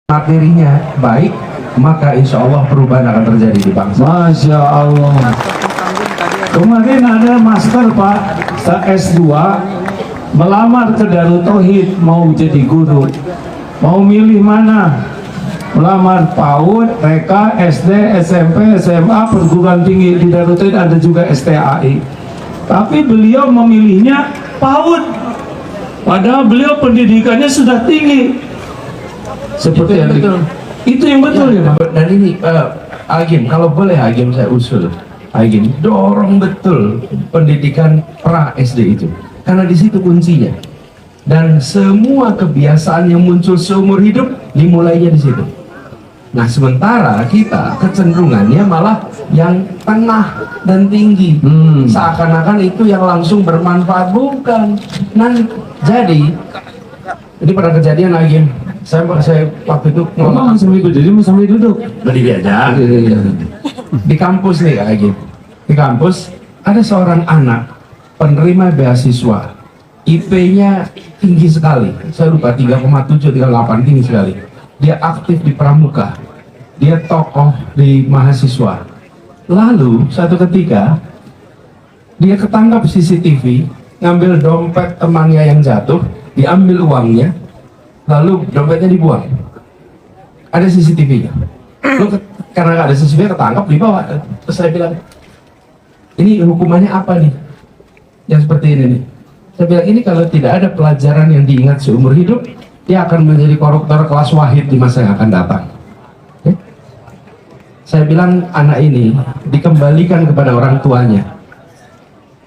materinya baik, maka insya Allah perubahan akan terjadi di bangsa. Masya Allah. Kemarin ada master Pak S2 melamar ke Darut Tauhid mau jadi guru, mau milih mana? Melamar PAUD, TK, SD, SMP, SMA, perguruan tinggi. Di Darut Tauhid ada juga STAI. Tapi beliau memilihnya PAUD, padahal beliau pendidikannya sudah tinggi. Seperti Itu yang betul. Itu yang betul ya, Pak. Dan ini Agim, kalau boleh Agim saya usul, Agim dorong betul pendidikan pra SD itu, karena di situ kuncinya. Dan semua kebiasaan yang muncul seumur hidup dimulainya di situ. Nah, sementara kita kecenderungannya malah yang tengah dan tinggi, seakan-akan itu yang langsung bermanfaat, bukan. Nah, jadi ini pada kejadian Agim. Saya waktu itu ngomong sambil berdiri, sambil duduk. Berdiri aja. Di kampus nih Kak Agim. Di kampus ada seorang anak penerima beasiswa. IP-nya tinggi sekali. Saya lupa 3,7, 3,8, tinggi sekali. Dia aktif di pramuka. Dia tokoh di mahasiswa. Lalu satu ketika dia ketangkap CCTV, ngambil dompet temannya yang jatuh, diambil uangnya, lalu dompetnya dibuang. Ada CCTV-nya. Karena nggak ada CCTV, ketangkap, dibawa. Terus saya bilang, ini hukumannya apa nih? Yang seperti ini nih. Saya bilang, ini kalau tidak ada pelajaran yang diingat seumur hidup, dia akan menjadi koruptor kelas wahid di masa yang akan datang. Oke? Saya bilang, anak ini dikembalikan kepada orang tuanya.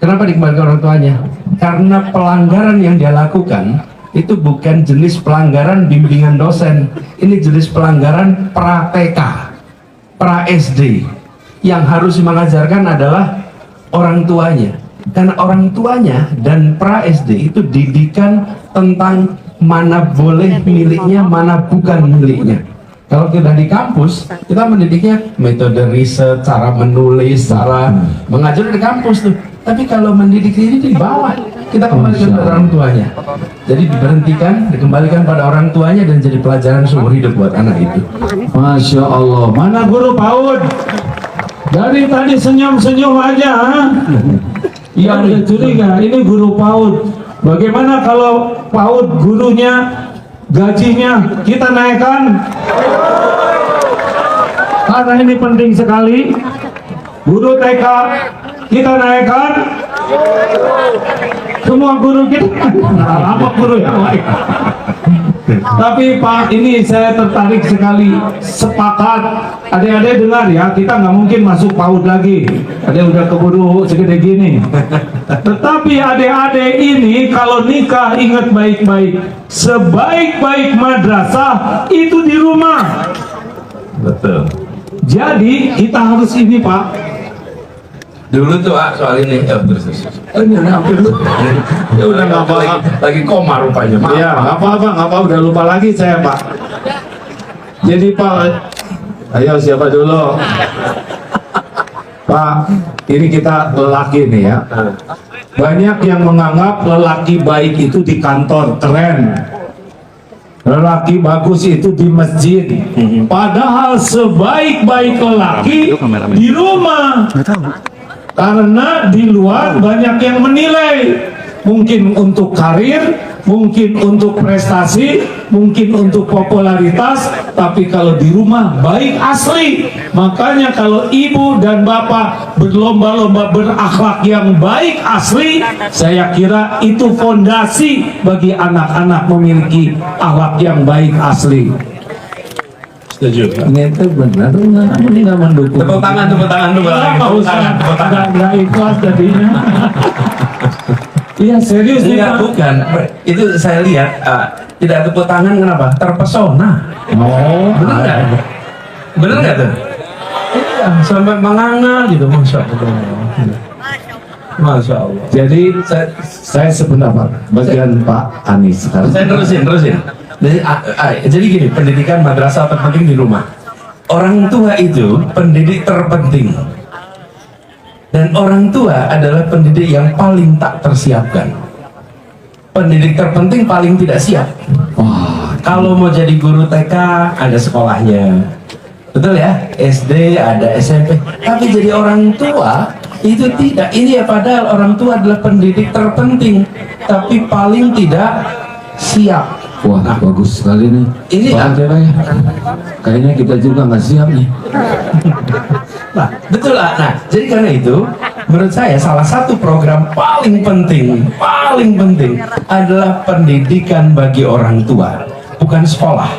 Kenapa dikembalikan orang tuanya? Karena pelanggaran yang dia lakukan itu bukan jenis pelanggaran bimbingan dosen, ini jenis pelanggaran pra-TK, pra-SD. Yang harus mengajarkan adalah orang tuanya, karena orang tuanya dan pra-SD itu didikan tentang mana boleh miliknya, mana bukan miliknya. Kalau kita di kampus, kita mendidiknya metode riset, cara menulis, cara mengajar di kampus tuh. Tapi kalau mendidik ini di bawah, kita kembalikan pada orang tuanya. Jadi diberhentikan, dikembalikan pada orang tuanya dan jadi pelajaran seumur hidup buat anak itu. Masya Allah. Mana guru PAUD? Dari tadi senyum-senyum aja. Iya, udah curiga. Ini guru PAUD. Bagaimana kalau PAUD gurunya gajinya kita naikkan? Karena ini penting sekali. Guru TK kita naikkan. Semua guru kita apa guru yang lain. Tapi Pak, ini saya tertarik sekali. Sepakat, adik-adik dengar ya, kita nggak mungkin masuk PAUD lagi. Ada udah keburu segede gini. Tetapi adik-adik ini kalau nikah ingat baik-baik, sebaik-baik madrasah itu di rumah. Betul. Jadi kita harus ini Pak. Dulu tuh soal ini terus. Ini hampir lupa. Ya udah nggak apa, lagi koma rupanya. Maaf. Iya, nggak apa-apa, udah lupa lagi saya Pak. Jadi Pak, ayo siapa dulu? Pak, ini kita lelaki nih ya. Banyak yang menganggap lelaki baik itu di kantor, keren. Lelaki bagus itu di masjid. Padahal sebaik-baik lelaki di rumah. Karena di luar banyak yang menilai, mungkin untuk karir, mungkin untuk prestasi, mungkin untuk popularitas, tapi kalau di rumah baik asli. Makanya kalau ibu dan bapak berlomba-lomba berakhlak yang baik asli, saya kira itu fondasi bagi anak-anak memiliki akhlak yang baik asli. Setuju. Ini itu benar ini nggak mendukung. Tepuk tangan dulu. Tepuk tangan. Nggak ikhlas jadinya. Iya serius nih Pak. Bukan. Itu saya lihat tidak tepuk tangan kenapa? Terpesona. Oh, benar nggak? Benar nggak tuh? Iya, sampai menganga gitu, masya Allah. Masya Allah. Jadi saya sependapat bagian Pak Anies. Saya terusin. Jadi gini, pendidikan madrasah terpenting di rumah. Orang tua itu pendidik terpenting. Dan orang tua adalah pendidik yang paling tak tersiapkan. pendidik terpenting paling tidak siap. Wah, Kalau mau jadi guru TK ada sekolahnya, betul ya, SD ada SMP. Tapi jadi orang tua itu tidak. Ini ya, padahal orang tua adalah pendidik terpenting, tapi paling tidak siap. wah bagus sekali nih. Ini Pak Tera ya. Kayaknya kita juga nggak siap nih. Nah, betul lah. Nah, jadi karena itu, menurut saya salah satu program paling penting adalah pendidikan bagi orang tua, bukan sekolah.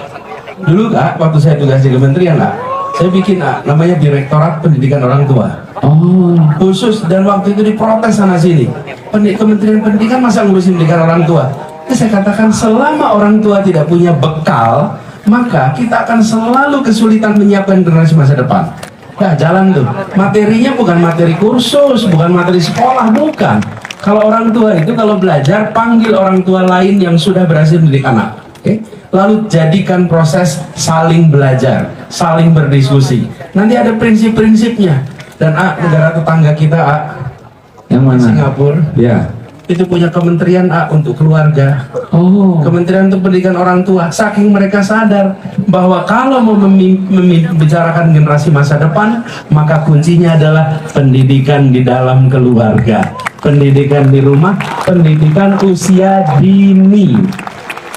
Dulu Kak, waktu saya tugas di kementerian Kak, saya bikin namanya Direktorat Pendidikan Orang Tua. Oh, Khusus, dan waktu itu diprotes sana sini. Kementerian Pendidikan masa ngurusin pendidikan orang tua? Jadi saya katakan selama orang tua tidak punya bekal, maka kita akan selalu kesulitan menyiapkan generasi masa depan. Nah, jalan tuh. Materinya bukan materi kursus, bukan materi sekolah, bukan. Kalau orang tua itu kalau belajar, panggil orang tua lain yang sudah berhasil mendidik anak. Oke? Lalu jadikan proses saling belajar, saling berdiskusi. Nanti ada prinsip-prinsipnya. Dan negara tetangga kita yang mana? Singapura, Ya. itu punya kementerian untuk keluarga. Oh, Kementerian untuk pendidikan orang tua. Saking mereka sadar bahwa kalau mau membicarakan generasi masa depan, maka kuncinya adalah pendidikan di dalam keluarga, pendidikan di rumah, pendidikan usia dini.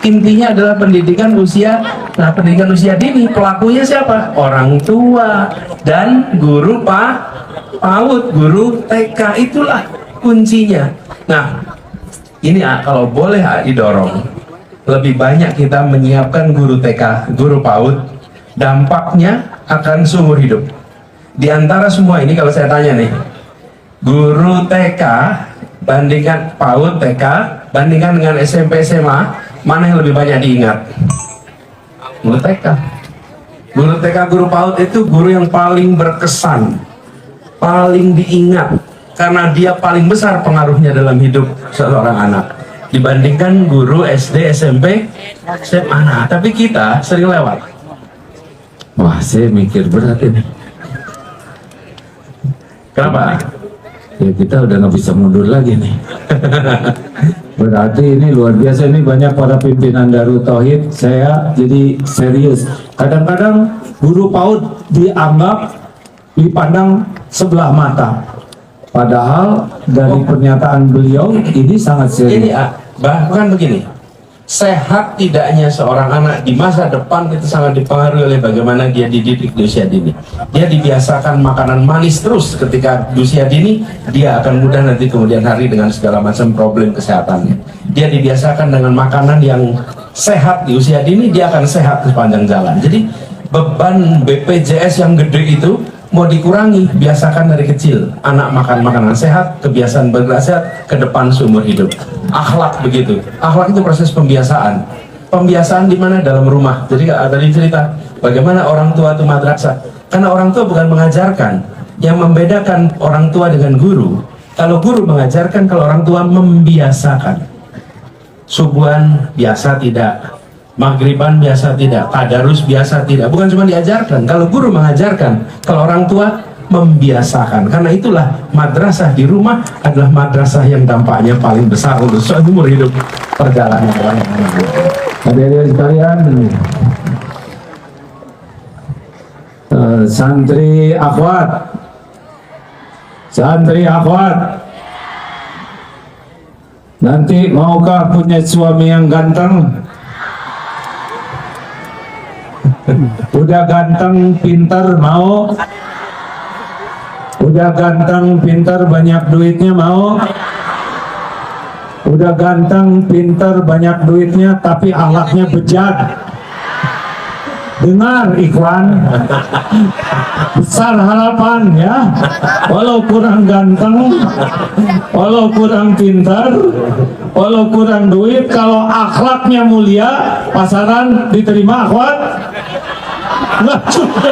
Intinya adalah pendidikan usia. Nah, pendidikan usia dini pelakunya siapa? Orang tua dan guru PAUD, guru TK, itulah kuncinya. Nah, ini kalau boleh didorong, lebih banyak kita menyiapkan guru TK, guru PAUD, dampaknya akan seumur hidup. Di antara semua ini kalau saya tanya nih, guru TK bandingkan PAUD TK, bandingkan dengan SMP SMA, mana yang lebih banyak diingat? Guru TK. Guru TK, guru PAUD itu guru yang paling berkesan, paling diingat, karena dia paling besar pengaruhnya dalam hidup seorang anak dibandingkan guru SD, SMP, SMA. Nah, tapi kita sering lewat. wah saya mikir berat ini. Kenapa? Ya kita udah nggak bisa mundur lagi nih. Berarti ini luar biasa, ini banyak para pimpinan Darut Tauhid. Saya jadi serius. Kadang-kadang guru PAUD dianggap, dipandang sebelah mata. Padahal dari pernyataan beliau ini sangat Ini serius. bahkan begini, sehat tidaknya seorang anak di masa depan itu sangat dipengaruhi oleh bagaimana dia dididik di usia dini. Dia dibiasakan makanan manis terus ketika di usia dini, dia akan mudah nanti kemudian hari dengan segala macam problem kesehatannya. Dia dibiasakan dengan makanan yang sehat di usia dini, dia akan sehat sepanjang jalan. Jadi beban BPJS yang gede itu mau dikurangi, biasakan dari kecil anak makan makanan sehat, kebiasaan bergerak sehat ke depan seumur hidup. Akhlak begitu, akhlak itu proses pembiasaan. Pembiasaan di mana? Dalam rumah. Jadi tadi cerita bagaimana orang tua itu madrasah, karena orang tua bukan mengajarkan. Yang membedakan orang tua dengan guru, kalau guru mengajarkan, kalau orang tua membiasakan. Subuhan biasa tidak, maghriban biasa tidak, tadarus biasa tidak. Bukan cuma diajarkan. Kalau guru mengajarkan, kalau orang tua membiasakan. Karena itulah madrasah di rumah adalah madrasah yang dampaknya paling besar untuk seumur hidup perjalanan orang. Hadirin sekalian, santri akhwat, nanti maukah punya suami yang ganteng? Udah ganteng, pintar, mau? Udah ganteng, pintar, banyak duitnya, mau? Udah ganteng, pintar, banyak duitnya, tapi akhlaknya bejat. Dengar Ikhwan, besar harapan ya. Walau kurang ganteng, walau kurang pintar, walau kurang duit, kalau akhlaknya mulia, pasaran diterima akhwat? Nggak juga.